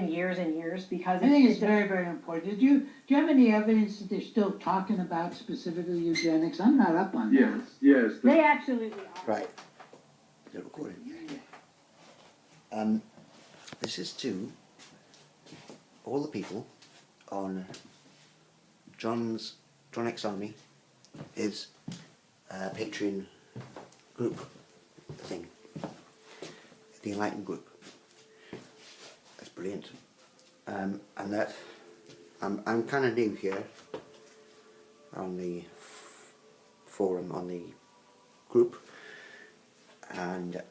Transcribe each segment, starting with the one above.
years and years because I think it's very, very important. Do you have any evidence that they're still talking about specifically eugenics? I'm not up on that. Yes. they absolutely are. Right. They're recording. This is to all the people on John X Army, his Patreon group thing, the Enlightened group. That's brilliant. And that I'm kind of new here on the forum, on the group, and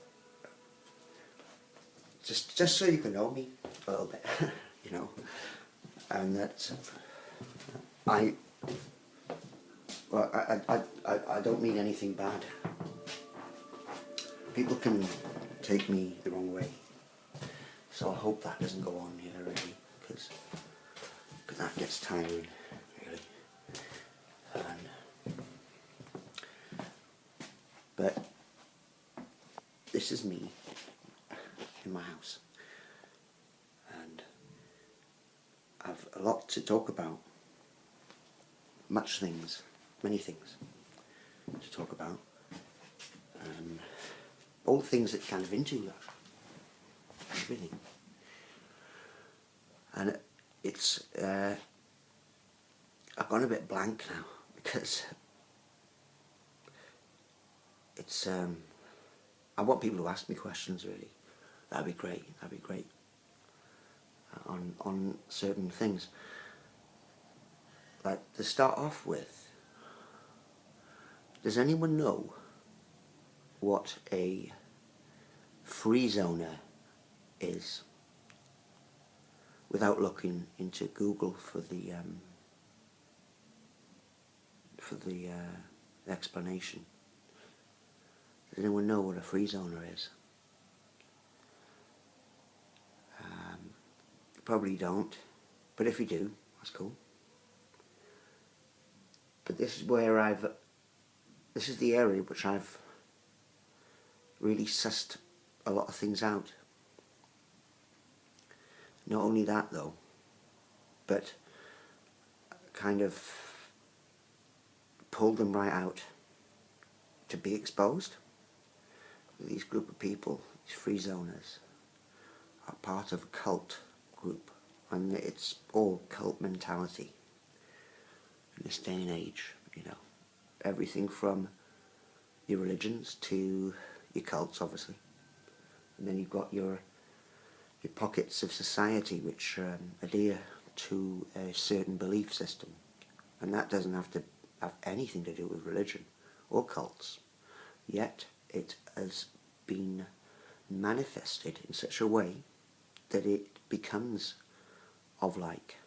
just so you can know me a little bit, you know, and that I don't mean anything bad. People can take me the wrong way, so I hope that doesn't go on here really, because that gets tiring, really. But this is me in my house, and I've a lot to talk about, many things to talk about, all things that kind of into that, everything. And it's I've gone a bit blank now, because it's I want people to ask me questions really. That'd be great, on certain things. Like, to start off with, does anyone know what a free zoner is? Without looking into Google for the explanation. Does anyone know what a free zoner is? Probably don't, but if you do, that's cool. But this is where this is the area which I've really sussed a lot of things out. Not only that though, but kind of pulled them right out to be exposed. These group of people, these free zoners, are part of a cult group, and it's all cult mentality in this day and age, you know. Everything from your religions to your cults, obviously. And then you've got your pockets of society which adhere to a certain belief system, and that doesn't have to have anything to do with religion or cults, yet it has been manifested in such a way that it becomes of like,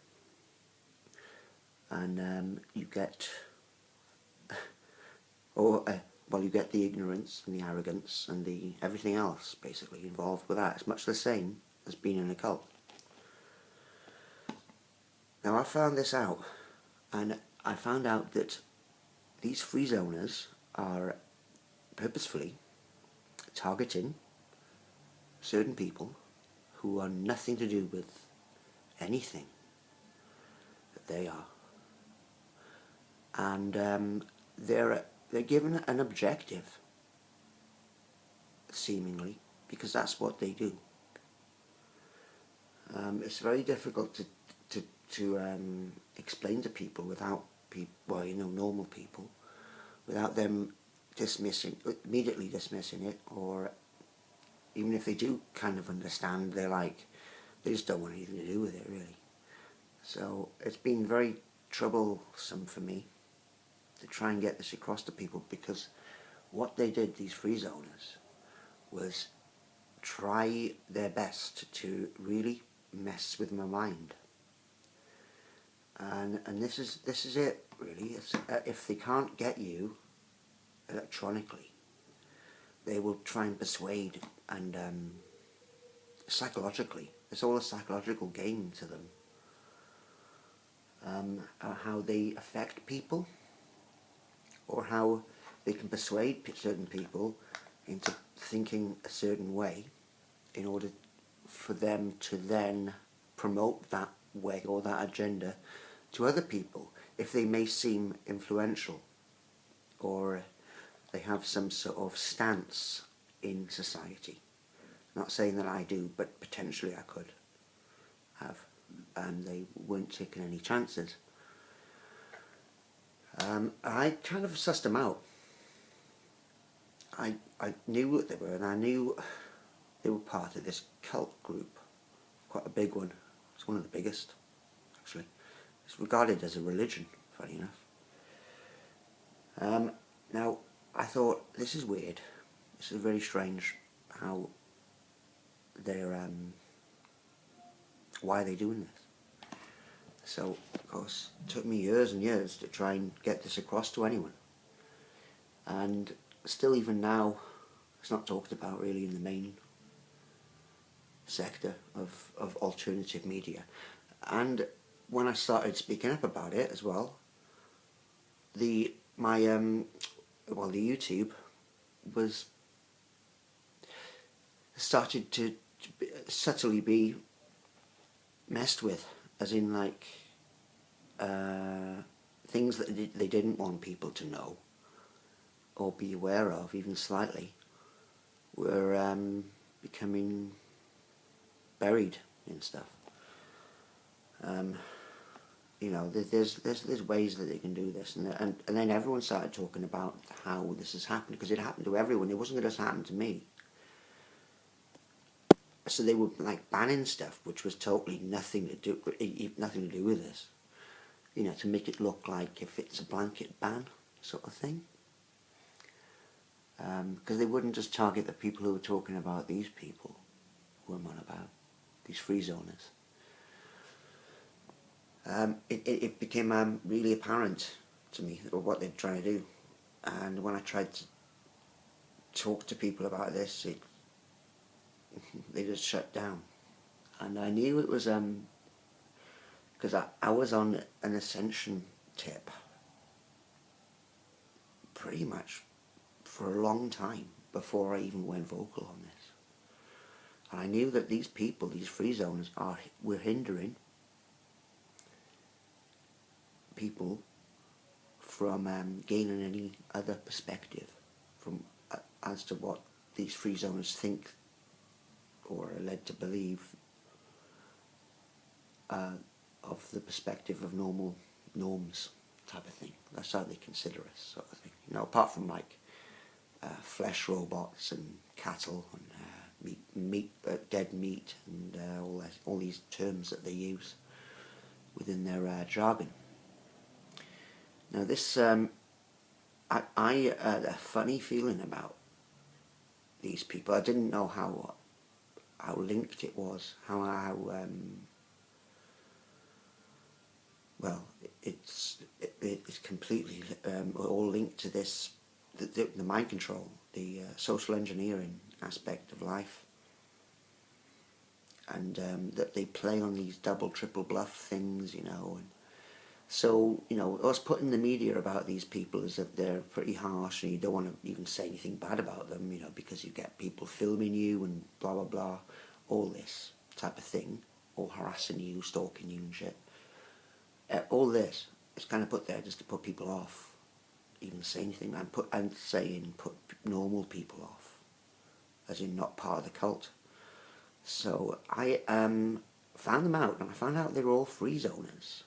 and you get you get the ignorance and the arrogance and the everything else basically involved with that. It's much the same as being in a cult. Now, I found this out, and I found out that these free zoners are purposefully targeting certain people who are nothing to do with anything that they are, and they're given an objective, seemingly, because that's what they do. It's very difficult to explain to people without normal people, without them immediately dismissing it, or even if they do kind of understand, they just don't want anything to do with it really. So it's been very troublesome for me to try and get this across to people, because what they did, these free zoners, was try their best to really mess with my mind. And this is it really. It's, if they can't get you electronically, they will try and persuade, and psychologically, it's all a psychological game to them. How they affect people, or how they can persuade certain people into thinking a certain way in order for them to then promote that way or that agenda to other people if they may seem influential or they have some sort of stance in society. Not saying that I do, but potentially I could have. And they weren't taking any chances. I kind of sussed them out. I knew what they were, and I knew they were part of this cult group. Quite a big one. It's one of the biggest, actually. It's regarded as a religion, funny enough. Now, I thought, this is weird. This is very strange how they're, why are they doing this? So, of course, it took me years and years to try and get this across to anyone. And still even now, it's not talked about really in the main sector of alternative media. And when I started speaking up about it as well, the YouTube was started to subtly be messed with, as in like things that they didn't want people to know or be aware of, even slightly, were becoming buried in stuff. You know, there's ways that they can do this, and then everyone started talking about how this has happened, because it happened to everyone. It wasn't going to happen to me. So they were like banning stuff which was totally nothing to do with this. You know, to make it look like if it's a blanket ban sort of thing. Because they wouldn't just target the people who were talking about these people who I'm on about, these free zoners. It became really apparent to me what they're trying to do, and when I tried to talk to people about this, they just shut down. And I knew it was because I was on an ascension tip pretty much for a long time before I even went vocal on this. And I knew that these people, these free zoners, were hindering people from gaining any other perspective from as to what these free zoners think or are led to believe of the perspective of normal norms type of thing. That's how they consider us, sort of thing. You know, apart from like flesh robots and cattle and dead meat and all these terms that they use within their jargon. Now this, I had a funny feeling about these people. I didn't know how linked it was, well, it's completely all linked to this, the mind control, the social engineering aspect of life, and that they play on these double, triple bluff things, you know. And so, you know, us putting the media about these people is that they're pretty harsh, and you don't want to even say anything bad about them, you know, because you get people filming you and blah blah blah, all this type of thing, or harassing you, stalking you and shit. All this is kind of put there just to put people off, even say anything, and put normal people off, as in not part of the cult. So I found them out, and I found out they were all free zoners.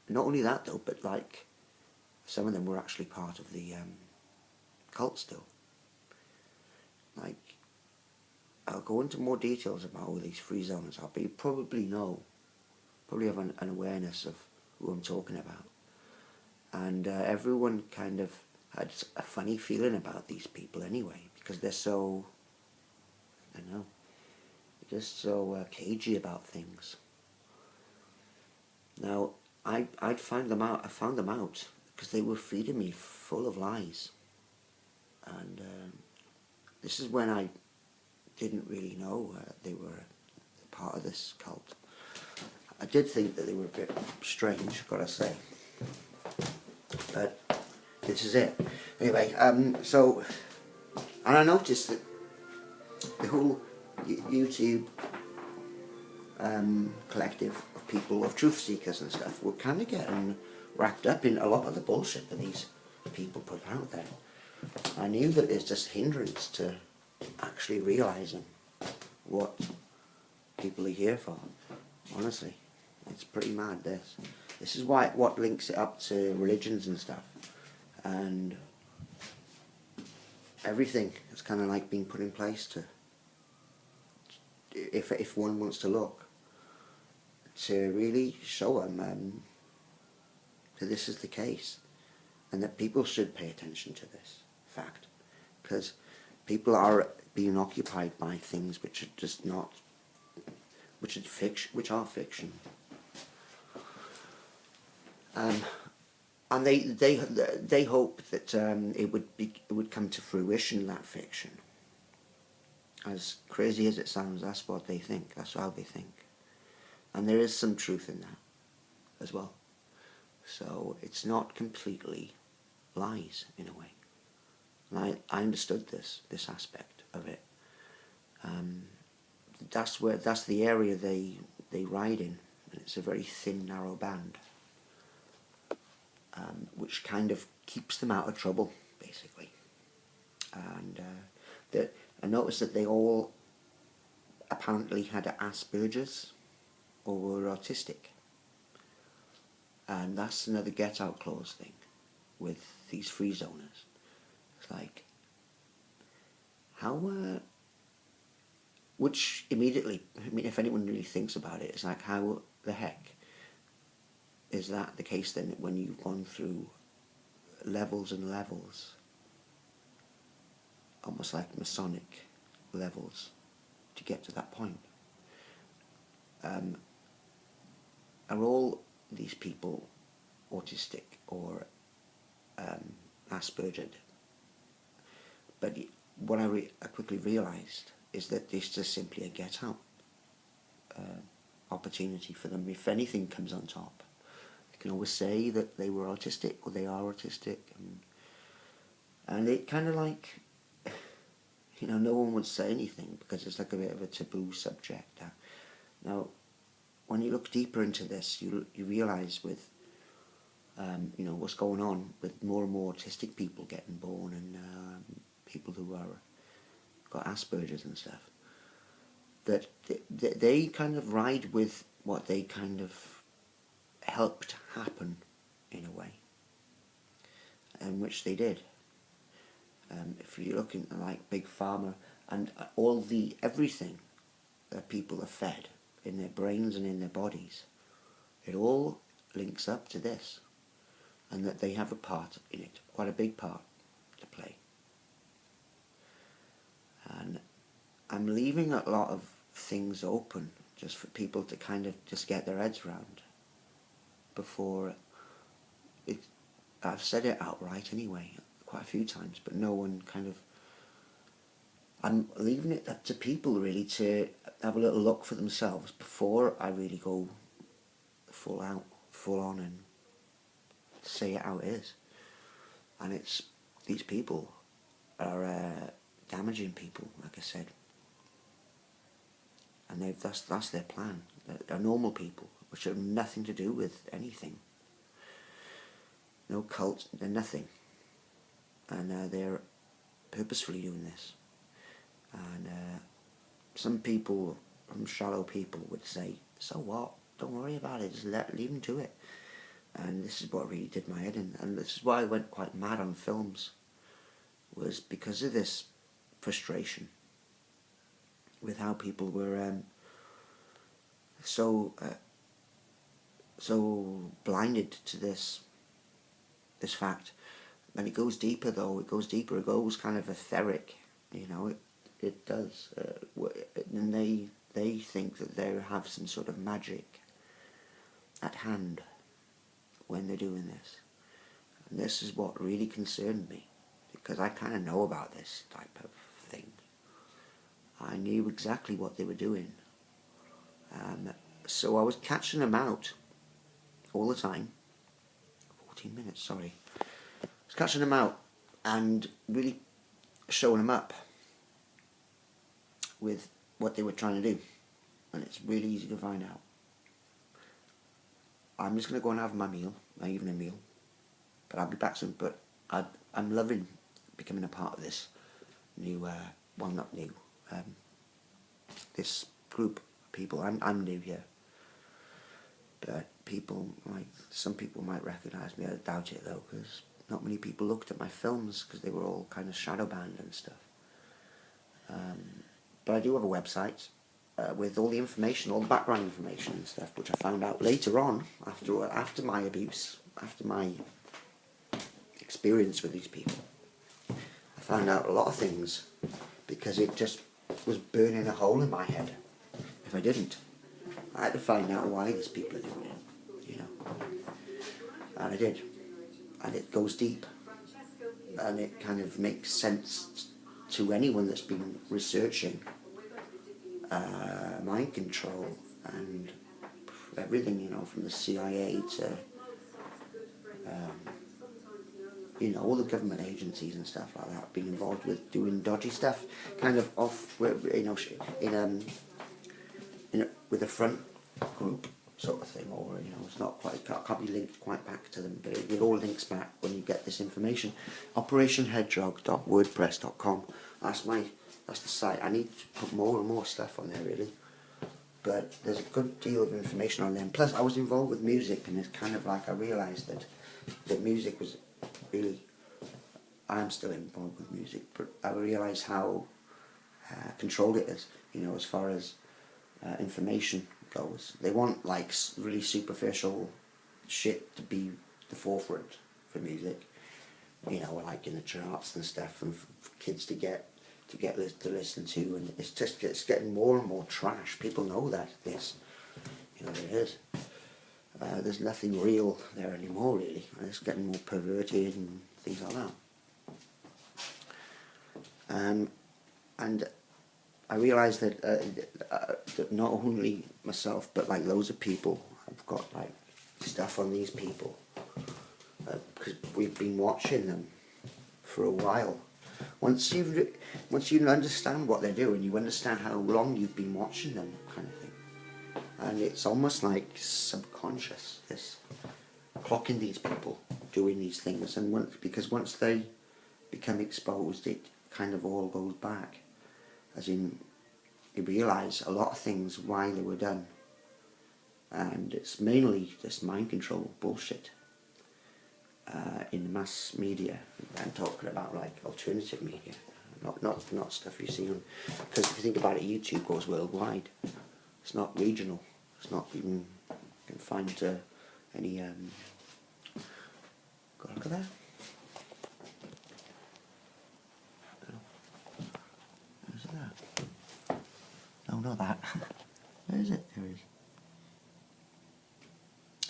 Not only that though, but like some of them were actually part of the cult still. Like, I'll go into more details about all these free zoners, but you probably have an awareness of who I'm talking about. And everyone kind of had a funny feeling about these people anyway, because they're so, I don't know, they're just so cagey about things. Now, I found them out because they were feeding me full of lies. And this is when I didn't really know they were part of this cult. I did think that they were a bit strange, gotta say. But this is it. Anyway, so, and I noticed that the whole YouTube collective of people, of truth seekers and stuff, were kind of getting wrapped up in a lot of the bullshit that these people put out there. I knew that it's just hindrance to actually realising what people are here for. Honestly, it's pretty mad. This is why what links it up to religions and stuff, and everything is kind of like being put in place to, if one wants to look, to really show them that this is the case, and that people should pay attention to this fact, because people are being occupied by things which are just not, which are fiction. And they hope that it would come to fruition, that fiction. As crazy as it sounds, that's what they think. That's how they think, and there is some truth in that as well. So it's not completely lies in a way. And I understood this aspect of it. That's the area they ride in, and it's a very thin, narrow band, which kind of keeps them out of trouble, basically. And I noticed that they all apparently had Asperger's or were autistic, and that's another get-out clause thing with these free zoners. It's like, how, which immediately, I mean, if anyone really thinks about it, it's like, how the heck is that the case then when you've gone through levels and levels, almost like Masonic levels, to get to that point? Are all these people autistic or Aspergered? But what I quickly realised is that it's just simply a get-out opportunity for them. If anything comes on top, they can always say that they were autistic or they are autistic, and it kind of like, you know, no one would say anything because it's like a bit of a taboo subject. Now, when you look deeper into this, you realise with you know, what's going on with more and more autistic people getting born, and people who are got Asperger's and stuff, that they kind of ride with what they kind of helped happen in a way, and which they did. If you look into like Big Pharma and all the everything that people are fed in their brains and in their bodies, it all links up to this, and that they have a part in it, quite a big part to play. And I'm leaving a lot of things open just for people to kind of just get their heads around before I've said it outright anyway, quite a few times, but no one kind of, I'm leaving it up to people really to have a little look for themselves before I really go full on and say it how it is. And it's, these people are damaging people, like I said, and that's their plan. They're normal people, which have nothing to do with anything. No cult, they're nothing, and they're purposefully doing this. And some people, some shallow people, would say, "So what? Don't worry about it. Just leave them to it." And this is what really did my head in, and this is why I went quite mad on films, was because of this frustration with how people were so blinded to this fact. And it goes deeper though, it goes kind of etheric, you know, it does, and they think that they have some sort of magic at hand when they're doing this. And this is what really concerned me, because I kind of know about this type of thing. I knew exactly what they were doing. So I was catching them out all the time. 14 minutes, sorry. I was catching them out and really showing them up with what they were trying to do. and it's really easy to find out. I'm just going to go and have my meal, my evening meal, but I'll be back soon. But I'm loving becoming a part of this new, well, not new, this group of people. I'm new here, but some people might recognise me. I doubt it though, because not many people looked at my films because they were all kind of shadow banned and stuff. But I do have a website with all the information, all the background information and stuff, which I found out later on after my abuse, after my experience with these people. I found out a lot of things because it just was burning a hole in my head. If I didn't, I had to find out why these people are doing it, you know. And I did. And it goes deep. And it kind of makes sense to anyone that's been researching mind control and everything, you know, from the CIA to, you know, all the government agencies and stuff like that, been involved with doing dodgy stuff, kind of off, you know, with a front group sort of thing, or, you know, it's not quite, can't be linked quite back to them, but it all links back when you get this information. operationhedgehog.wordpress.com. That's the site. I need to put more and more stuff on there, really. But there's a good deal of information on them. Plus, I was involved with music, and it's kind of like I realised that music was really... I'm still involved with music, but I realised how controlled it is, you know, as far as information goes. They want, like, really superficial shit to be the forefront for music, you know, like in the charts and stuff, and for kids to listen to, and it's getting more and more trash. People know that this, you know, there is. There's nothing real there anymore, really. And it's getting more perverted and things like that. And I realised that not only myself, but like loads of people have got like stuff on these people because we've been watching them for a while. Once you understand what they're doing, you understand how long you've been watching them, kind of thing. And it's almost like subconscious, this clocking these people doing these things, and because once they become exposed, it kind of all goes back. As in, you realise a lot of things why they were done, and it's mainly this mind control bullshit in the mass media. I'm talking about like alternative media, not stuff you see on. Because if you think about it, YouTube goes worldwide. It's not regional. It's not even confined to any. Go look at that. Where's that? No, not that. Where is it? There it is.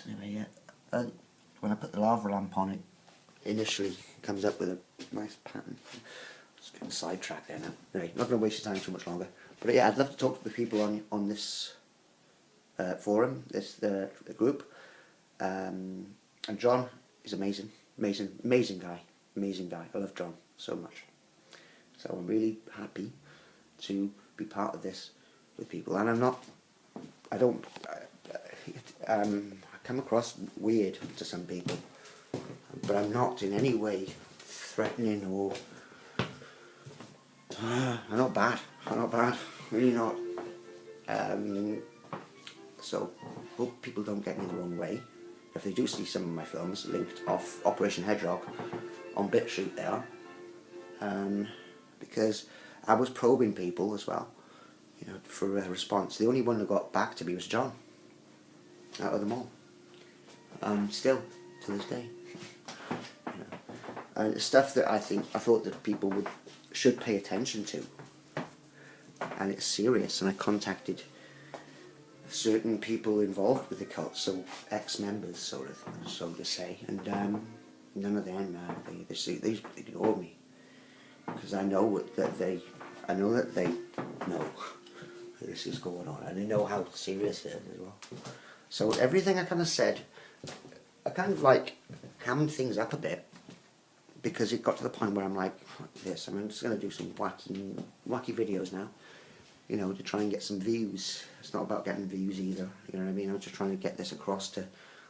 Anyway, yeah. When I put the lava lamp on, it initially comes up with a nice pattern. Just getting sidetracked there now. Anyway, not going to waste your time too much longer. But yeah, I'd love to talk to the people on this forum, the group. And John is amazing guy. I love John so much. So I'm really happy to be part of this with people. And I come across weird to some people, but I'm not in any way threatening or I'm not bad, really not. So hope people don't get me the wrong way. If they do see some of my films linked off Operation Hedgehog on BitChute, they are, because I was probing people as well, you know, for a response. The only one that got back to me was John, out of them all. Still to this day, you know. And it's stuff that I thought that people should pay attention to, and it's serious. And I contacted certain people involved with the cult, so ex-members, so to say, and none of them they ignored me, because I know that they know this is going on, and they know how serious it is as well. So everything I kind of said, I kind of like hammed things up a bit, because it got to the point where I'm like, fuck this, I'm just going to do some wacky videos now. you know, to try and get some views. It's not about getting views either, you know what I mean? I was just trying to get this across to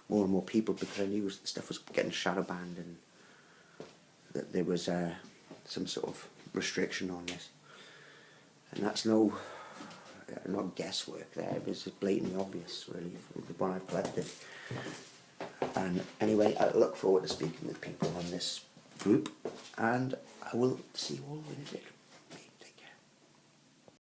more and more people because I knew stuff was getting shadow banned and that there was some sort of restriction on this. And that's not guesswork there, it was blatantly obvious really from the one I've collected. And anyway, I look forward to speaking with people on this group, and I will see you all in a bit.